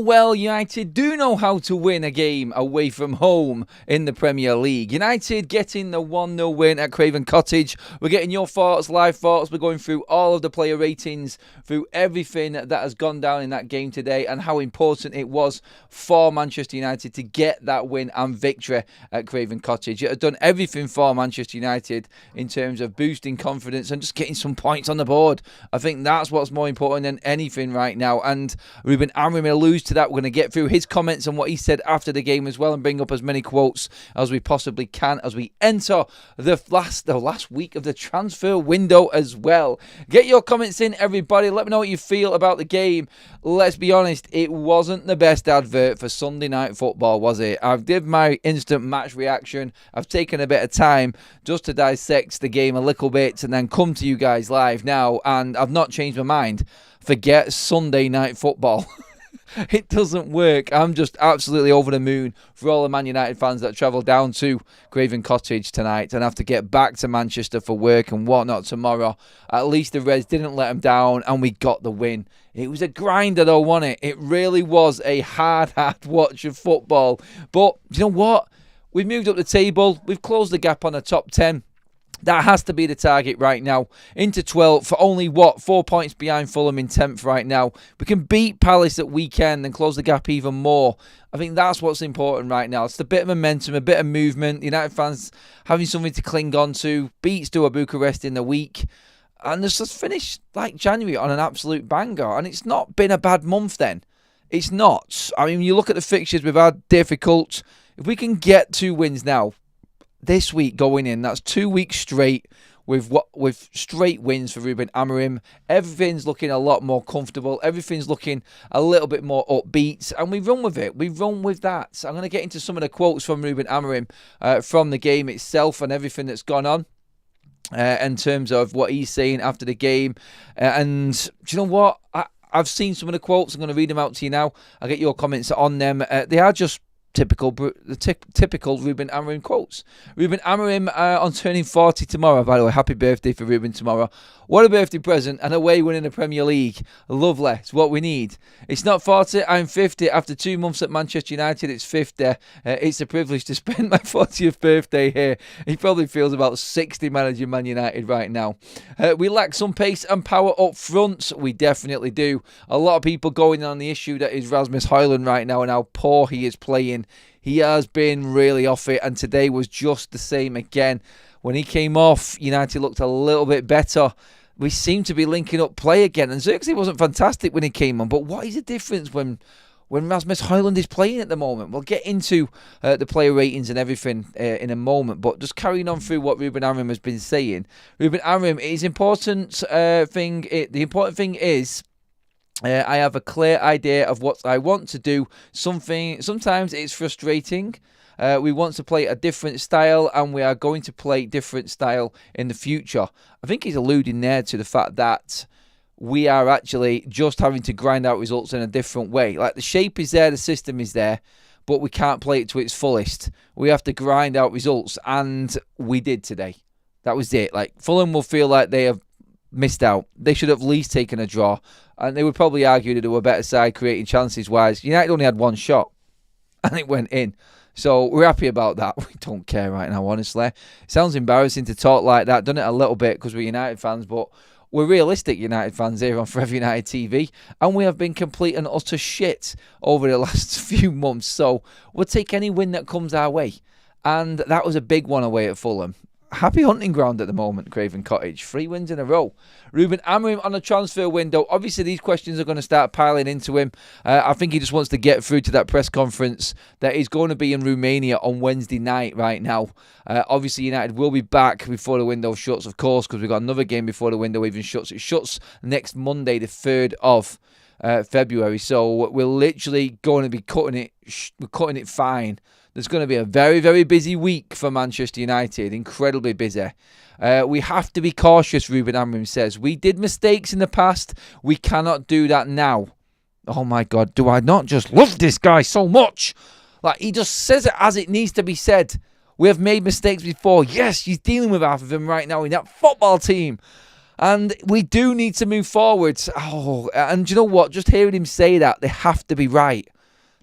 Well, United do know how to win a game away from home in the Premier League. United getting the 1-0 win at Craven Cottage. We're getting your thoughts, live thoughts. We're going through all of the player ratings, through everything that has gone down in that game today and how important it was for Manchester United to get that win and victory at Craven Cottage. It has done everything for Manchester United in terms of boosting confidence and just getting some points on the board. I think that's what's more important than anything right now. And Ruben Amorim alludes to that. We're going to get through his comments and what he said after the game as well and bring up as many quotes as we possibly can as we enter the last week of the transfer window as well. Get your comments in, everybody. Let me know what you feel about the game. Let's be honest, it wasn't the best advert for Sunday Night Football, was it? I've did my instant match reaction. I've taken a bit of time just to dissect the game a little bit and then come to you guys live now, and I've not changed my mind. Forget Sunday Night Football. It doesn't work. I'm just absolutely over the moon for all the Man United fans that travel down to Craven Cottage tonight and have to get back to Manchester for work and whatnot tomorrow. At least the Reds didn't let them down and we got the win. It was a grinder though, wasn't it? It really was a hard watch of football. But you know what? We've moved up the table. We've closed the gap on the top 10. That has to be the target right now. Into 12th for only, 4 points behind Fulham in 10th right now. We can beat Palace at weekend and close the gap even more. I think that's what's important right now. It's a bit of momentum, a bit of movement. United fans having something to cling on to. Beats Steaua Bucharest in the week. And let's just finish like January on an absolute banger. And it's not been a bad month then. It's not. I mean, you look at the fixtures we've had difficult. If we can get 2 wins now, this week going in, that's 2 weeks straight with straight wins for Ruben Amorim. Everything's looking a lot more comfortable. Everything's looking a little bit more upbeat, and we run with it. We run with that. I'm going to get into some of the quotes from Ruben Amorim from the game itself and everything that's gone on in terms of what he's saying after the game. And do you know what? I've seen some of the quotes. I'm going to read them out to you now. I'll get your comments on them. They are just typical Ruben Amorim quotes. Ruben Amorim on turning 40 tomorrow. By the way, happy birthday for Ruben tomorrow. What a birthday present, and away winning the Premier League. Lovely. It's what we need. It's not 40, I'm 50. After 2 months at Manchester United, it's 50. It's a privilege to spend my 40th birthday here. He probably feels about 60 managing Man United right now. We lack some pace and power up front. We definitely do. A lot of people going on the issue that is Rasmus Højlund right now and how poor he is playing. He has been really off it, and today was just the same again. When he came off, United looked a little bit better. We seem to be linking up play again, and Xerxes wasn't fantastic when he came on, but what is the difference when Rasmus Højlund is playing at the moment? We'll get into the player ratings and everything in a moment, but just carrying on through what Ruben Amorim has been saying. Ruben Amorim, the important thing is, I have a clear idea of what I want to do. Sometimes it's frustrating. We want to play a different style, and we are going to play different style in the future. I think he's alluding there to the fact that we are actually just having to grind out results in a different way. Like, the shape is there, the system is there, but we can't play it to its fullest. We have to grind out results, and we did today. That was it. Like, Fulham will feel like they have missed out. They should have at least taken a draw, and they would probably argue that they were a better side creating chances wise. United only had 1 shot, and it went in. So we're happy about that. We don't care right now, honestly. It sounds embarrassing to talk like that. Done it a little bit because we're United fans, but we're realistic United fans here on Forever United TV, and we have been complete and utter shit over the last few months. So we'll take any win that comes our way, and that was a big one away at Fulham. Happy hunting ground at the moment, Craven Cottage. 3 wins in a row. Ruben Amorim on the transfer window. Obviously, these questions are going to start piling into him. I think he just wants to get through to that press conference that is going to be in Romania on Wednesday night right now. Obviously, United will be back before the window shuts, of course, because we've got another game before the window even shuts. It shuts next Monday, the 3rd of February. So we're literally going to be cutting it fine. There's going to be a very, very busy week for Manchester United. Incredibly busy. We have to be cautious, Ruben Amorim says. We did mistakes in the past. We cannot do that now. Oh my God, do I not just love this guy so much? Like, he just says it as it needs to be said. We have made mistakes before. Yes, he's dealing with half of them right now in that football team. And we do need to move forward. Oh, and you know what? Just hearing him say that, they have to be right.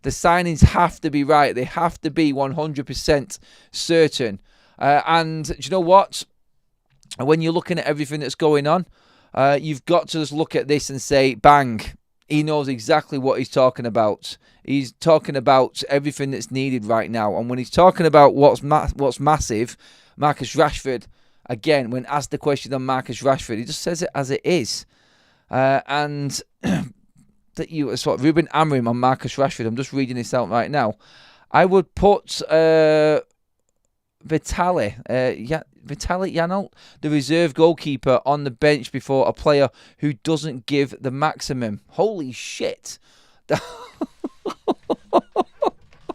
The signings have to be right. They have to be 100% certain. And you know what? When you're looking at everything that's going on, you've got to just look at this and say, bang. He knows exactly what he's talking about. He's talking about everything that's needed right now. And when he's talking about what's massive, Marcus Rashford, again, when asked the question on Marcus Rashford, he just says it as it is. And that Ruben Amorim on Marcus Rashford, I'm just reading this out right now. I would put Vitaly Janelt, the reserve goalkeeper, on the bench before a player who doesn't give the maximum. Holy shit.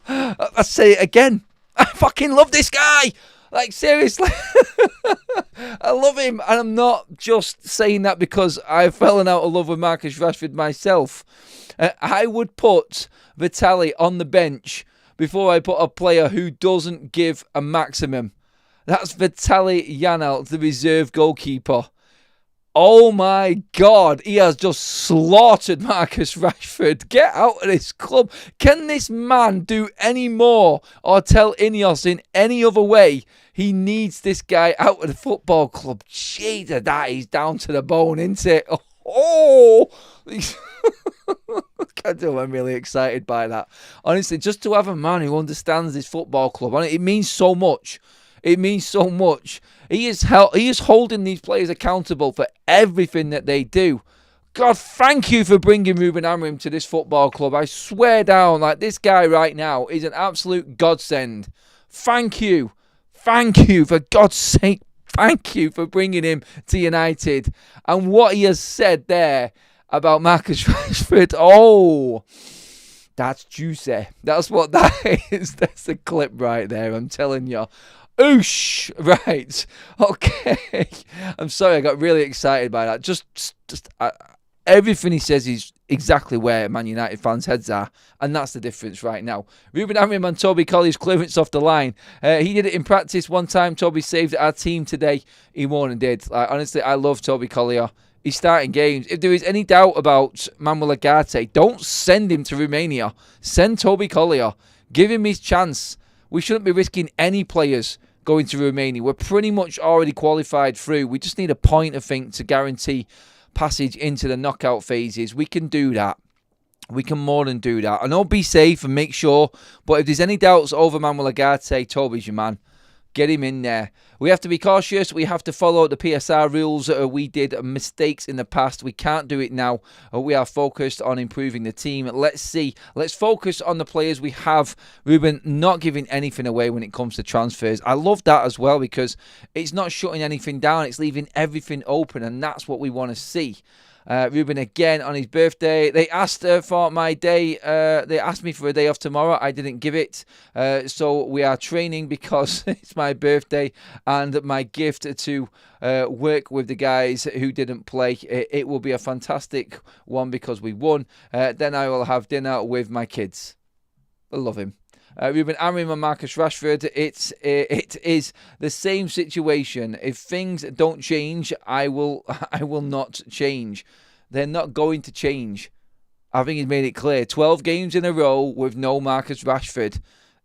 I say it again. I fucking love this guy. Like, seriously. I love him. And I'm not just saying that because I've fallen out of love with Marcus Rashford myself. I would put Vitaly on the bench before I put a player who doesn't give a maximum. That's Vitaly Janelt, the reserve goalkeeper. Oh my God, he has just slaughtered Marcus Rashford. Get out of this club. Can this man do any more or tell Ineos in any other way? He needs this guy out of the football club. Jesus, that is down to the bone, isn't it? Oh! I do, I'm really excited by that. Honestly, just to have a man who understands this football club, it means so much. It means so much. He is holding these players accountable for everything that they do. God, thank you for bringing Ruben Amorim to this football club. I swear down, like, this guy right now is an absolute godsend. Thank you. Thank you, for God's sake. Thank you for bringing him to United. And what he has said there about Marcus Rashford, oh, that's juicy. That's what that is. That's a clip right there, I'm telling you. Oosh! Right. Okay. I'm sorry, I got really excited by that. Just everything he says is exactly where Man United fans' heads are, and that's the difference right now. Ruben Amorim and Toby Colley's clearance off the line. He did it in practice one time. Toby saved our team today. He more than did. Honestly, I love Toby Collier. He's starting games. If there is any doubt about Manuel Ugarte, don't send him to Romania. Send Toby Collier. Give him his chance. We shouldn't be risking any players going to Romania. We're pretty much already qualified through. We just need a point, I think, to guarantee passage into the knockout phases. We can do that. We can more than do that. I know, be safe and make sure, but if there's any doubts over Manuel Ugarte, Toby's your man. Get him in there. We have to be cautious. We have to follow the PSR rules. We did mistakes in the past. We can't do it now. We are focused on improving the team. Let's see. Let's focus on the players we have. Ruben not giving anything away when it comes to transfers. I love that as well because it's not shutting anything down. It's leaving everything open, and that's what we want to see. Ruben again on his birthday. They asked for my day. They asked me for a day off tomorrow. I didn't give it. So we are training because it's my birthday and my gift to work with the guys who didn't play. It will be a fantastic one because we won. Then I will have dinner with my kids. I love him. Ruben Amorim and Marcus Rashford, it is the same situation. If things don't change, I will not change. They're not going to change. I think he's made it clear. 12 games in a row with no Marcus Rashford.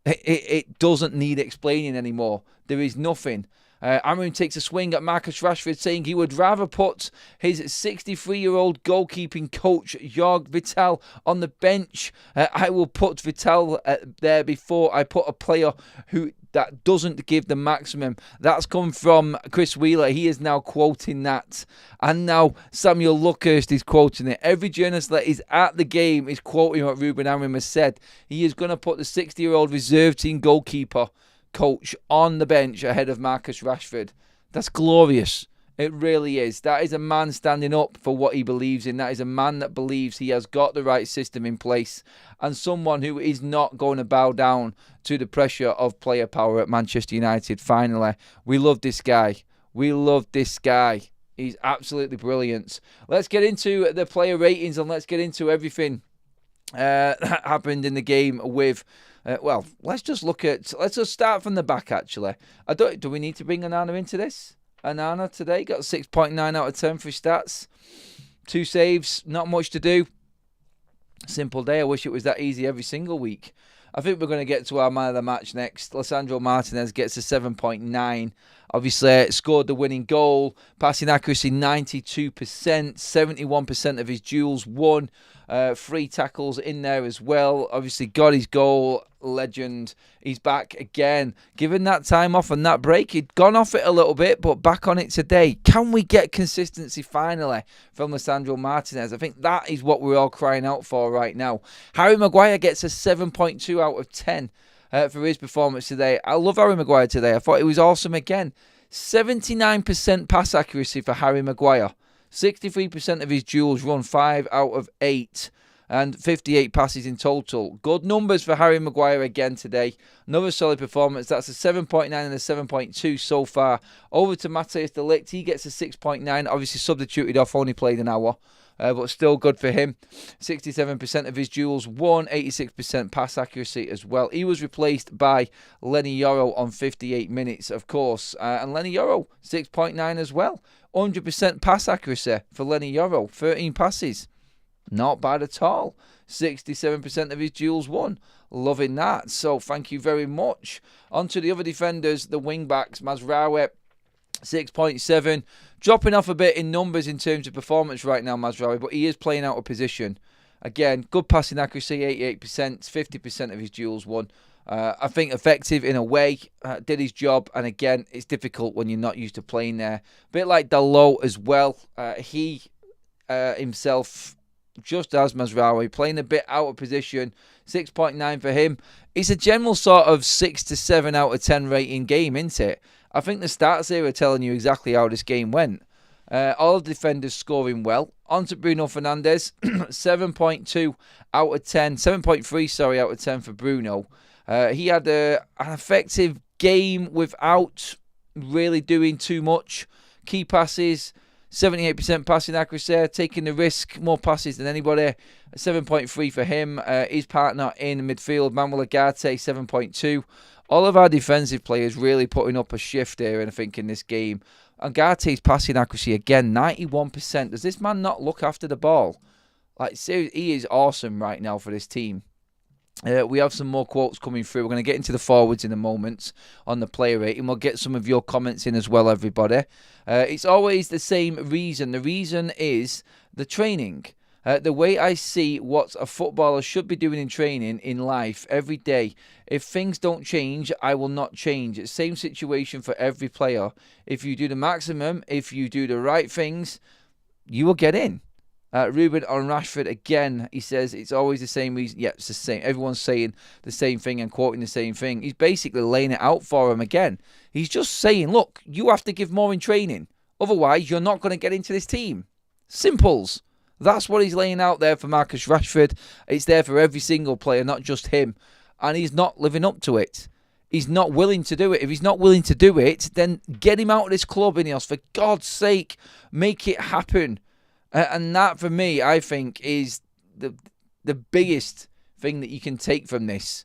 It doesn't need explaining anymore. There is nothing. Amorim takes a swing at Marcus Rashford, saying he would rather put his 63-year-old goalkeeping coach, Jorg Vital, on the bench. I will put Vital there before I put a player that doesn't give the maximum. That's come from Chris Wheeler. He is now quoting that. And now Samuel Luckhurst is quoting it. Every journalist that is at the game is quoting what Ruben Amorim has said. He is going to put the 60-year-old reserve team goalkeeper coach on the bench ahead of Marcus Rashford. That's glorious. It really is. That is a man standing up for what he believes in. That is a man that believes he has got the right system in place and someone who is not going to bow down to the pressure of player power at Manchester United. Finally, we love this guy. We love this guy. He's absolutely brilliant. Let's get into the player ratings and let's get into everything that happened in the game with Well, let's just start from the back, actually. Do we need to bring Onana into this? Onana today got 6.9 out of 10 for his stats. 2 saves, not much to do. Simple day. I wish it was that easy every single week. I think we're going to get to our man of the match next. Lisandro Martinez gets a 7.9. Obviously, scored the winning goal. Passing accuracy 92%. 71% of his duels won. 3 tackles in there as well. Obviously, got his goal. Legend. He's back again. Given that time off and that break, he'd gone off it a little bit, but back on it today. Can we get consistency finally from Lisandro Martinez? I think that is what we're all crying out for right now. Harry Maguire gets a 7.2 out of 10 for his performance today. I love Harry Maguire today. I thought it was awesome again. 79% pass accuracy for Harry Maguire. 63% of his duels run, 5 out of 8. And 58 passes in total. Good numbers for Harry Maguire again today. Another solid performance. That's a 7.9 and a 7.2 so far. Over to Matthijs de Ligt. He gets a 6.9. Obviously substituted off, only played an hour. But still good for him. 67% of his duels won. 86% pass accuracy as well. He was replaced by Lenny Yoro on 58 minutes, of course. And Lenny Yoro, 6.9 as well. 100% pass accuracy for Lenny Yoro. 13 passes. Not bad at all. 67% of his duels won. Loving that. So thank you very much. On to the other defenders, the wing-backs. Mazraoui, 6.7. Dropping off a bit in numbers in terms of performance right now, Mazraoui, but he is playing out of position. Again, good passing accuracy, 88%. 50% of his duels won. I think effective in a way, did his job, and again, it's difficult when you're not used to playing there. A bit like Dalot as well. He himself, just as Mazraoui, playing a bit out of position. 6.9 for him. It's a general sort of 6 to 7 out of 10 rating game, isn't it? I think the stats here are telling you exactly how this game went. All defenders scoring well. On to Bruno Fernandes. 7.2 out of 10. 7.3, sorry, out of 10 for Bruno. He had an effective game without really doing too much. Key passes, 78% passing accuracy, taking the risk, more passes than anybody. 7.3 for him. His partner in midfield, Manuel Ugarte, 7.2. All of our defensive players really putting up a shift here, and I think, in this game. Ugarte's passing accuracy again, 91%. Does this man not look after the ball? Like, seriously, he is awesome right now for this team. We have some more quotes coming through. We're going to get into the forwards in a moment on the player rating. We'll get some of your comments in as well, everybody. It's always the same reason. The reason is the training. The way I see what a footballer should be doing in training, in life, every day. If things don't change, I will not change. It's the same situation for every player. If you do the maximum, if you do the right things, you will get in. Ruben on Rashford again, he says it's always the same reason. Yeah, it's the same. Everyone's saying the same thing and quoting the same thing. He's basically laying it out for him again. He's just saying, look, you have to give more in training. Otherwise, you're not going to get into this team. Simples. That's what he's laying out there for Marcus Rashford. It's there for every single player, not just him. And he's not living up to it. He's not willing to do it. If he's not willing to do it, then get him out of this club, Ineos. For God's sake, make it happen. And that, for me, I think, is the biggest thing that you can take from this,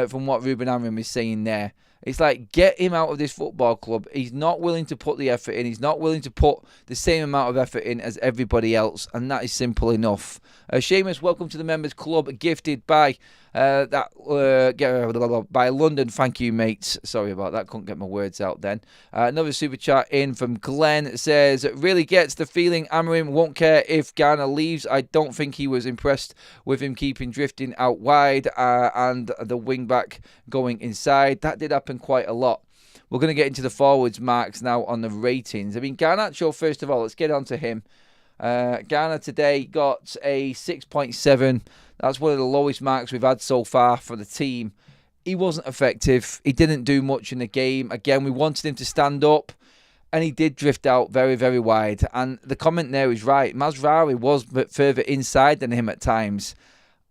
from what Ruben Amorim is saying there. It's like, get him out of this football club. He's not willing to put the effort in. He's not willing to put the same amount of effort in as everybody else. And that is simple enough. Seamus, welcome to the members club, gifted by by London. Thank you, mates. Sorry about that. Couldn't get my words out then. Another super chat in from Glenn. It says, it really gets the feeling Amorim won't care if Garner leaves. I don't think he was impressed with him keeping drifting out wide and the wing back going inside. That did happen quite a lot. We're going to get into the forwards marks now on the ratings. I mean, Garnacho, first of all, let's get on to him. Garner today got a 6.7. That's one of the lowest marks we've had so far for the team. He wasn't effective. He didn't do much in the game. Again, we wanted him to stand up, and he did drift out very, very wide. And the comment there is right. Mazraoui was a bit further inside than him at times.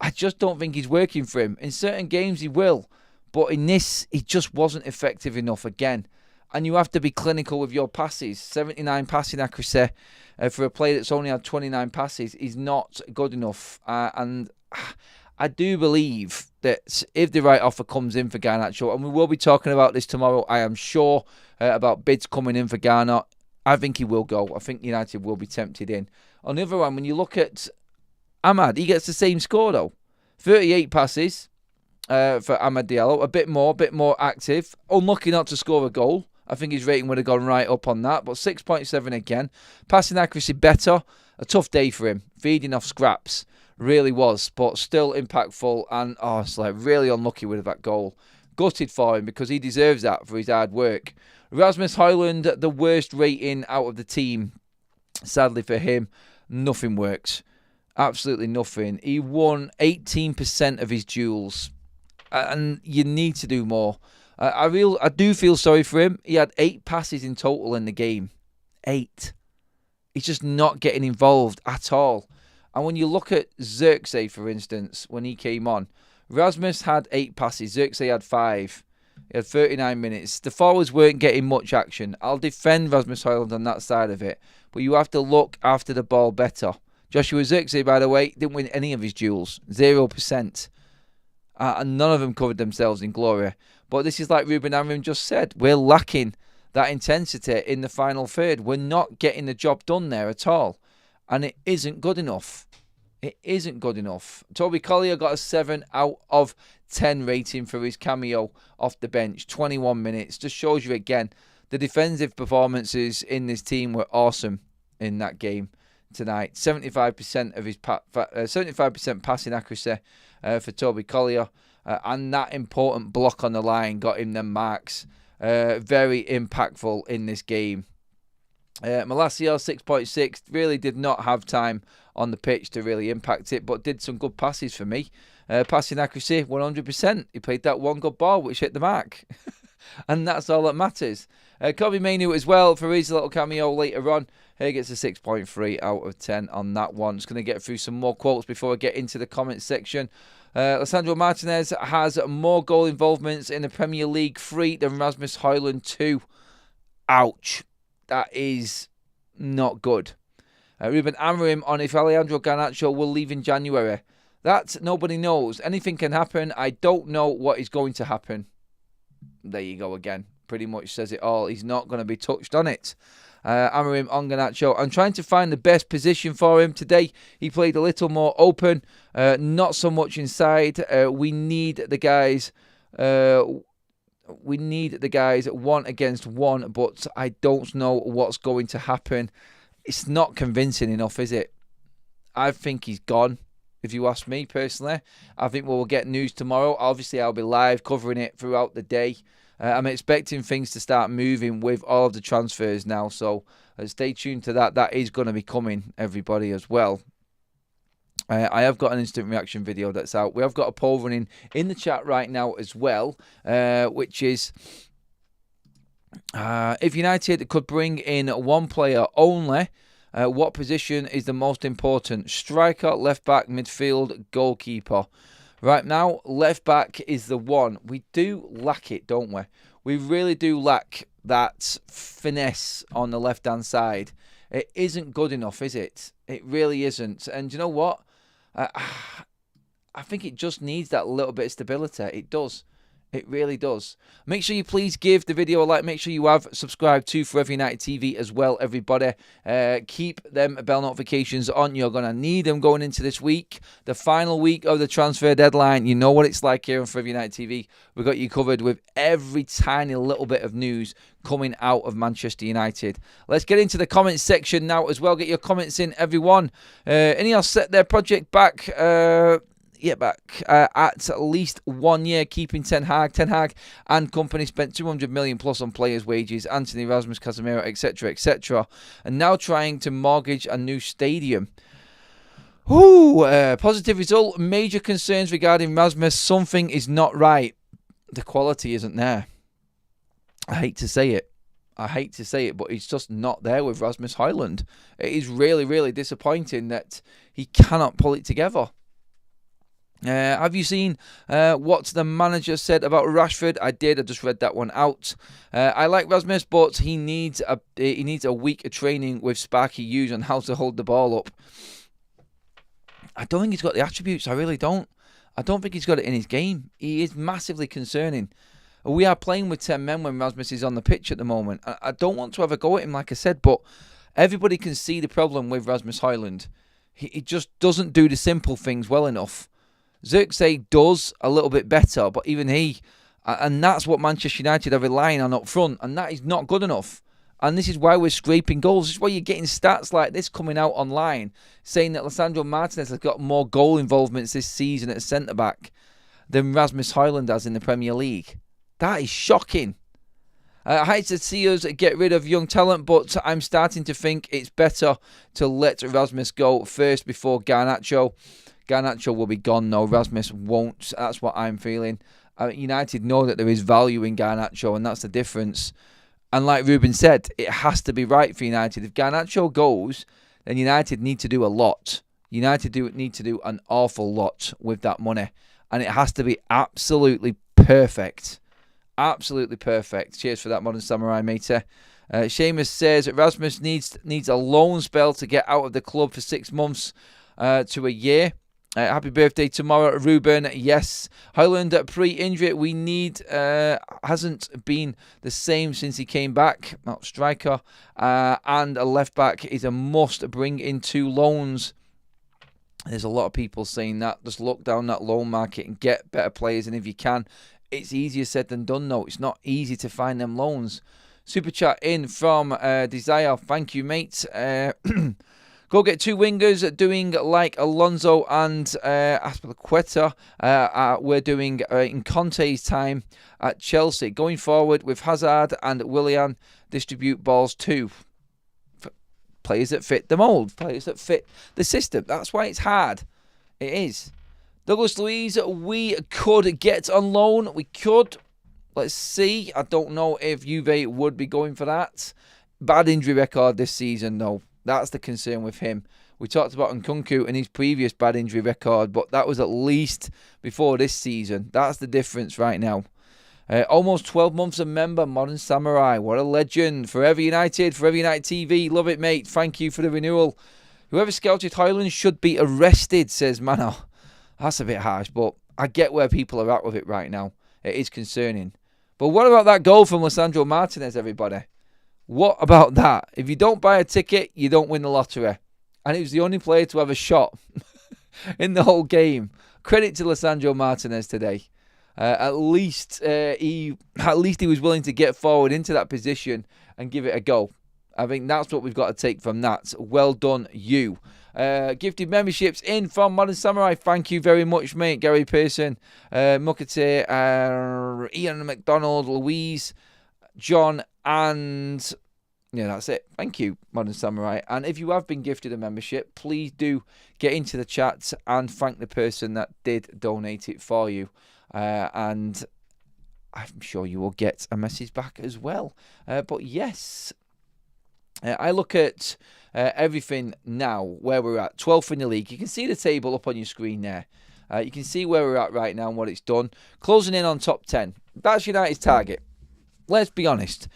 I just don't think he's working for him. In certain games, he will. But in this, he just wasn't effective enough again. And you have to be clinical with your passes. 79 passing accuracy for a player that's only had 29 passes is not good enough. And I do believe that if the right offer comes in for Garnacho, and we will be talking about this tomorrow, I am sure, about bids coming in for Garnacho, I think he will go. I think United will be tempted in. On the other one, when you look at Ahmad, he gets the same score though. 38 passes for Amad Diallo. A bit more active. Unlucky not to score a goal. I think his rating would have gone right up on that. But 6.7 again. Passing accuracy better. A tough day for him. Feeding off scraps. Really was. But still impactful. And it's like really unlucky with that goal. Gutted for him because he deserves that for his hard work. Rasmus Højlund, the worst rating out of the team. Sadly for him, nothing works. Absolutely nothing. He won 18% of his duels. And you need to do more. I do feel sorry for him. He had 8 passes in total in the game. 8. He's just not getting involved at all. And when you look at Xerxes, for instance, when he came on, Rasmus had 8 passes. Xerxes had 5. He had 39 minutes. The forwards weren't getting much action. I'll defend Rasmus Højlund on that side of it. But you have to look after the ball better. Joshua Xerxes, by the way, didn't win any of his duels. 0%. And none of them covered themselves in glory. But this is like Ruben Amorim just said. We're lacking that intensity in the final third. We're not getting the job done there at all. And it isn't good enough. It isn't good enough. Toby Collier got a 7 out of 10 rating for his cameo off the bench. 21 minutes. Just shows you again, the defensive performances in this team were awesome in that game tonight. 75% of his 75% passing accuracy for Toby Collier. And that important block on the line got him them marks. Very impactful in this game. Malacia, 6.6, really did not have time on the pitch to really impact it, but did some good passes for me. Passing accuracy, 100%. He played that one good ball, which hit the mark. And that's all that matters. Kobe Mainu as well for his little cameo later on. He gets a 6.3 out of 10 on that one. Just going to get through some more quotes before I get into the comments section. Lissandro Martinez has more goal involvements in the Premier League 3 than Rasmus Højlund 2. Ouch. That is not good. Ruben Amorim on if Alejandro Garnacho will leave in January. That nobody knows. Anything can happen. I don't know what is going to happen. There you go again. Pretty much says it all. He's not going to be touched on it. Amorim on Garnacho. I'm trying to find the best position for him today. He played a little more open, not so much inside. We need the guys. We need the guys 1-against-1, but I don't know what's going to happen. It's not convincing enough, is it? I think he's gone, if you ask me personally. I think we'll get news tomorrow. Obviously, I'll be live covering it throughout the day. I'm expecting things to start moving with all of the transfers now, so stay tuned to that. That is going to be coming, everybody, as well. I have got an instant reaction video that's out. We have got a poll running in the chat right now as well, which is if United could bring in one player only, what position is the most important? Striker, left back, midfield, goalkeeper. Right now, left back is the one. We do lack it, don't we? We really do lack that finesse on the left-hand side. It isn't good enough, is it? It really isn't. And you know what? I think it just needs that little bit of stability. It does. It really does. Make sure you please give the video a like. Make sure you have subscribed to Forever United TV as well, everybody. Keep them bell notifications on. You're going to need them going into this week. The final week of the transfer deadline. You know what it's like here on Forever United TV. We've got you covered with every tiny little bit of news coming out of Manchester United. Let's get into the comments section now as well. Get your comments in, everyone. Ineos set their project back... back at least 1 year, keeping Ten Hag. Ten Hag and company spent 200 million plus on players' wages, Anthony, Rasmus, Casemiro, etc., etc., and now trying to mortgage a new stadium. Positive result. Major concerns regarding Rasmus. Something is not right. The quality isn't there. I hate to say it, but it's just not there with Rasmus Højlund. It is really, really disappointing that he cannot pull it together. Have you seen what the manager said about Rashford? I did. I just read that one out. I like Rasmus, but he needs a week of training with Sparky Hughes on how to hold the ball up. I don't think he's got the attributes. I really don't. I don't think he's got it in his game. He is massively concerning. We are playing with 10 men when Rasmus is on the pitch at the moment. I don't want to have a go at him, like I said, but everybody can see the problem with Rasmus Højlund. He just doesn't do the simple things well enough. Xerxes does a little bit better, but even he, and that's what Manchester United are relying on up front, and that is not good enough. And this is why we're scraping goals. This is why you're getting stats like this coming out online saying that Lisandro Martinez has got more goal involvements this season at centre-back than Rasmus Højlund has in the Premier League. That is shocking. I hate to see us get rid of young talent, but I'm starting to think it's better to let Rasmus go first before Garnacho. Garnacho will be gone, no, Rasmus won't. That's what I'm feeling. United know that there is value in Garnacho, and that's the difference. And like Ruben said, it has to be right for United. If Garnacho goes, then United need to do a lot. United need to do an awful lot with that money. And it has to be absolutely perfect. Absolutely perfect. Cheers for that, Modern Samurai, matey. Seamus says Rasmus needs a loan spell to get out of the club for 6 months to a year. Happy birthday tomorrow, Ruben. Yes, Højlund pre-injury we need hasn't been the same since he came back. Not striker and a left back is a must. Bring in 2 loans. There's a lot of people saying that. Just look down that loan market and get better players, and if you can, it's easier said than done. Though it's not easy to find them loans. Super chat in from Desire. Thank you, mate. Go get 2 wingers doing like Alonso and Azpilicueta. We're doing in Conte's time at Chelsea. Going forward with Hazard and Willian, distribute balls too. Players that fit the mould. Players that fit the system. That's why it's hard. It is. Douglas Luiz, we could get on loan. We could. Let's see. I don't know if Juve would be going for that. Bad injury record this season, though. That's the concern with him. We talked about Nkunku and his previous bad injury record, but that was at least before this season. That's the difference right now. Almost 12 months a member, Modern Samurai. What a legend. Forever United TV. Love it, mate. Thank you for the renewal. Whoever scouted Højlund should be arrested, says Mano. That's a bit harsh, but I get where people are at with it right now. It is concerning. But what about that goal from Lisandro Martinez, everybody? What about that? If you don't buy a ticket, you don't win the lottery. And he was the only player to have a shot in the whole game. Credit to Lisandro Martinez today. At least he was willing to get forward into that position and give it a go. I think that's what we've got to take from that. Well done, you. Gifted memberships in from Modern Samurai. Thank you very much, mate. Gary Pearson, Mukate, Ian McDonald, Louise, John, and yeah, that's it. Thank you, Modern Samurai. And if you have been gifted a membership, please do get into the chat and thank the person that did donate it for you. And I'm sure you will get a message back as well. But yes, I look at everything now, where we're at. 12th in the league. You can see the table up on your screen there. You can see where we're at right now and what it's done. Closing in on top 10. That's United's target. Let's be honest.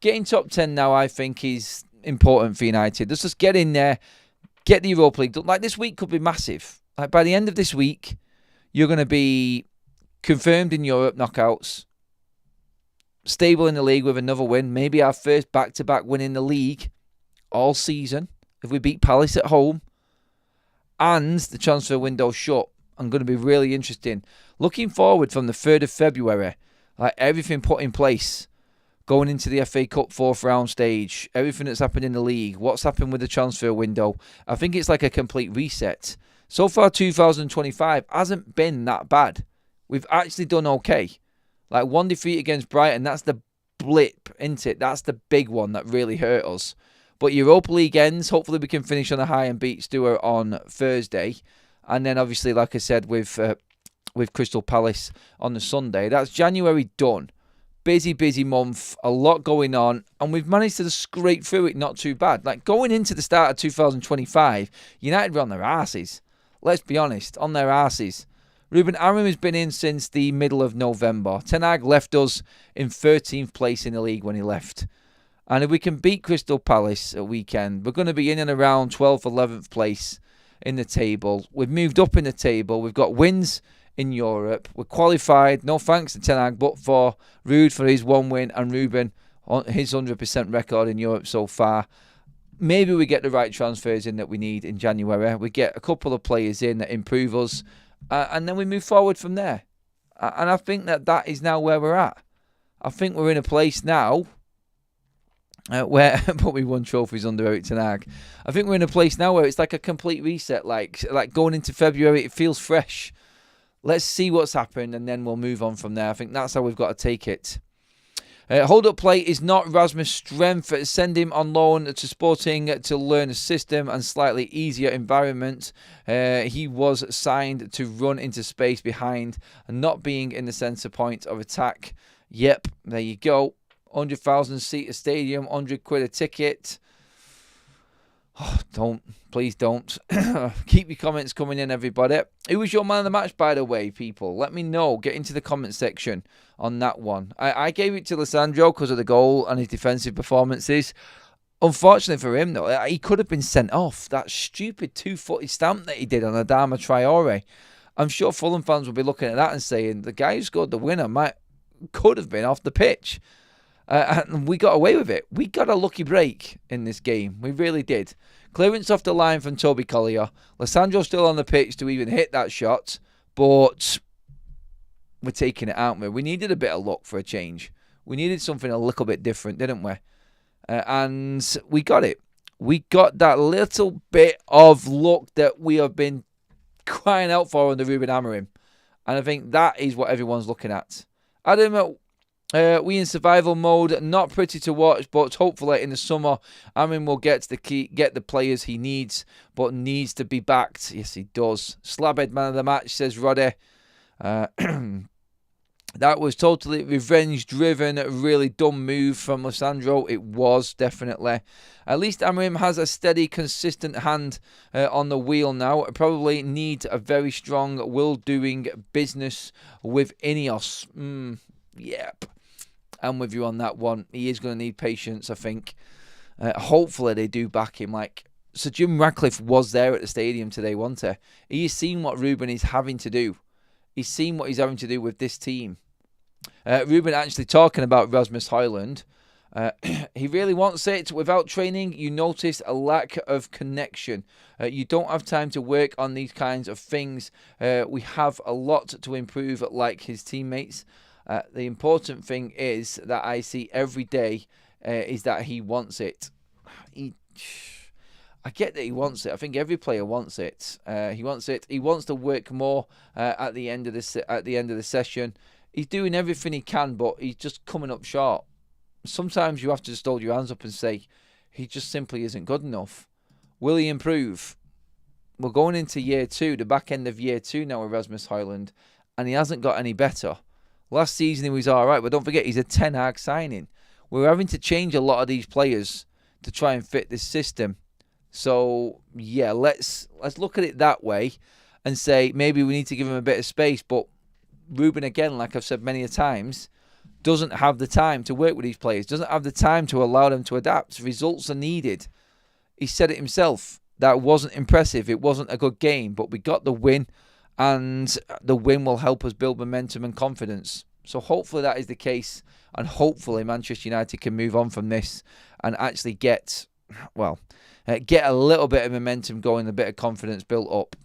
Getting top 10 now, I think, is important for United. Let's just get in there, get the Europa League done. Like, this week could be massive. Like, by the end of this week, you're going to be confirmed in Europe knockouts, stable in the league with another win, maybe our first back-to-back win in the league all season if we beat Palace at home, and the transfer window shut. I'm going to be really interesting. Looking forward from the 3rd of February, like everything put in place, going into the FA Cup 4th round stage, everything that's happened in the league, what's happened with the transfer window. I think it's like a complete reset. So far, 2025 hasn't been that bad. We've actually done okay. Like 1 defeat against Brighton, that's the blip, isn't it? That's the big one that really hurt us. But Europa League ends. Hopefully we can finish on a high and beat Stewart on Thursday. And then obviously, like I said, with Crystal Palace on the Sunday. That's January done. Busy month. A lot going on. And we've managed to scrape through it not too bad. Like going into the start of 2025, United were on their arses. Let's be honest, on their arses. Ruben Amorim has been in since the middle of November. Ten Hag left us in 13th place in the league when he left. And if we can beat Crystal Palace at weekend, we're going to be in and around 12th, 11th place in the table. We've moved up in the table. We've got wins in Europe. We're qualified, no thanks to Ten Hag, but for Ruud for his 1 win and Ruben on his 100% record in Europe so far. Maybe we get the right transfers in that we need in January. We get a couple of players in that improve us, and then we move forward from there. And I think that is now where we're at. I think we're in a place now where, but we won trophies under Eric Ten Hag. I think we're in a place now where it's like a complete reset. Like going into February, it feels fresh. Let's see what's happened, and then we'll move on from there. I think that's how we've got to take it. Hold-up play is not Rasmus' strength. Send him on loan to Sporting to learn a system and slightly easier environment. He was signed to run into space behind and not being in the centre point of attack. Yep, there you go. 100,000 seat stadium, 100 quid a ticket. Oh, please don't. Keep your comments coming in, everybody. Who was your man of the match, by the way, people? Let me know. Get into the comment section on that one. I gave it to Lissandro because of the goal and his defensive performances. Unfortunately for him, though, he could have been sent off. That stupid 2-footed stamp that he did on Adama Traore. I'm sure Fulham fans will be looking at that and saying, the guy who scored the winner could have been off the pitch. And we got away with it. We got a lucky break in this game. We really did. Clearance off the line from Toby Collier. Lissandro's still on the pitch to even hit that shot. But we're taking it, aren't we? We needed a bit of luck for a change. We needed something a little bit different, didn't we? And we got it. We got that little bit of luck that we have been crying out for under Ruben Amorim. And I think that is what everyone's looking at. Adam, we in survival mode, not pretty to watch, but hopefully in the summer, Amorim will get the players he needs, but needs to be backed. Yes, he does. Slabhead man of the match, says Roddy. That was totally revenge-driven, really dumb move from Lissandro. It was, definitely. At least Amorim has a steady, consistent hand on the wheel now. Probably needs a very strong will doing business with Ineos. Yep. I'm with you on that one. He is going to need patience, I think. Hopefully they do back him. So Jim Radcliffe was there at the stadium today, wasn't he? He's seen what Ruben is having to do. He's seen what he's having to do with this team. Ruben actually talking about Rasmus Højlund. He really wants it. Without training, you notice a lack of connection. You don't have time to work on these kinds of things. We have a lot to improve, like his teammates. The important thing is that I see every day is that he wants it. I get that he wants it. I think every player wants it. He wants it. He wants to work more at the end of the session. He's doing everything he can, but he's just coming up short. Sometimes you have to just hold your hands up and say, he just simply isn't good enough. Will he improve? We're going into year 2, the back end of year 2 now with Rasmus Højlund, and he hasn't got any better. Last season he was all right, but don't forget he's a Ten Hag signing. We're having to change a lot of these players to try and fit this system. So yeah, let's look at it that way and say maybe we need to give him a bit of space. But Ruben, again, like I've said many a times, doesn't have the time to work with these players. Doesn't have the time to allow them to adapt. Results are needed. He said it himself. That wasn't impressive. It wasn't a good game, but we got the win. And the win will help us build momentum and confidence. So hopefully that is the case. And hopefully Manchester United can move on from this and actually get a little bit of momentum going, a bit of confidence built up.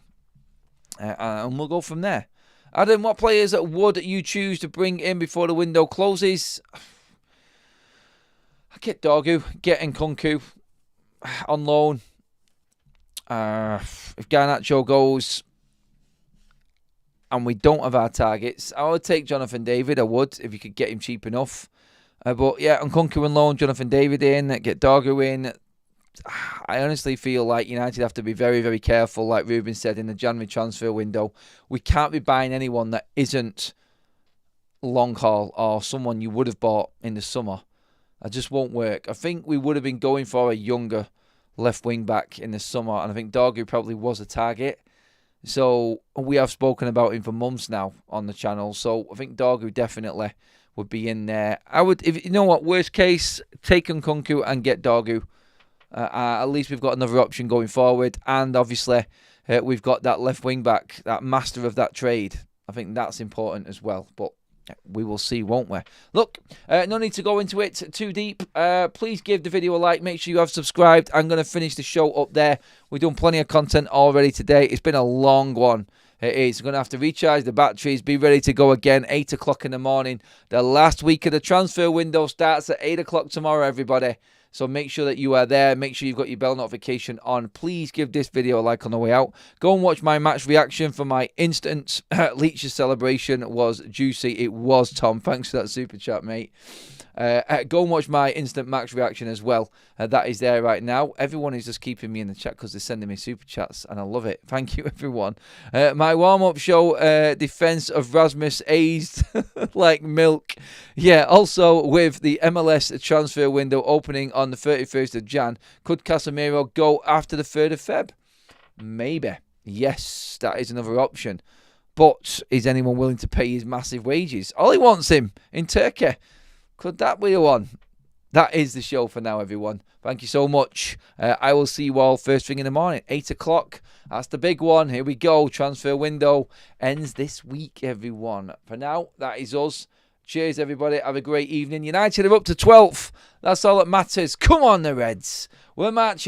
And we'll go from there. Adam, what players would you choose to bring in before the window closes? I get Dorgu, get Nkunku on loan. If Garnacho goes and we don't have our targets, I would take Jonathan David. I would, if you could get him cheap enough. But yeah, Nkunku on loan, Jonathan David in, get Dorgu in. I honestly feel like United have to be very, very careful, like Ruben said, in the January transfer window. We can't be buying anyone that isn't long haul or someone you would have bought in the summer. It just won't work. I think we would have been going for a younger left wing back in the summer, and I think Dorgu probably was a target. So we have spoken about him for months now on the channel. So I think Dorgu definitely would be in there. I would, if you know what, worst case, take Nkunku and get Dorgu. At least we've got another option going forward, and obviously we've got that left wing back, that master of that trade. I think that's important as well. But we will see, won't we? Look, no need to go into it too deep. Please give the video a like. Make sure you have subscribed. I'm going to finish the show up there. We've done plenty of content already today. It's been a long one. It is. We're going to have to recharge the batteries, be ready to go again, 8 o'clock in the morning. The last week of the transfer window starts at 8 o'clock tomorrow, everybody. So make sure that you are there. Make sure you've got your bell notification on. Please give this video a like on the way out. Go and watch my match reaction for my instant Leach's celebration. Was juicy. It was, Tom. Thanks for that super chat, mate. Go and watch my instant match reaction as well. That is there right now. Everyone is just keeping me in the chat because they're sending me super chats, and I love it. Thank you, everyone. My warm-up show, defense of Rasmus aged like milk. Yeah, also with the MLS transfer window opening on the 31st of Jan, could Casemiro go after the 3rd of Feb? Maybe. Yes, that is another option. But is anyone willing to pay his massive wages? Ollie wants him in Turkey. Could that be the one? That is the show for now, everyone. Thank you so much. I will see you all first thing in the morning, 8 o'clock. That's the big one. Here we go. Transfer window ends this week, everyone. For now, that is us. Cheers, everybody. Have a great evening. United are up to 12th. That's all that matters. Come on, the Reds. We're marching.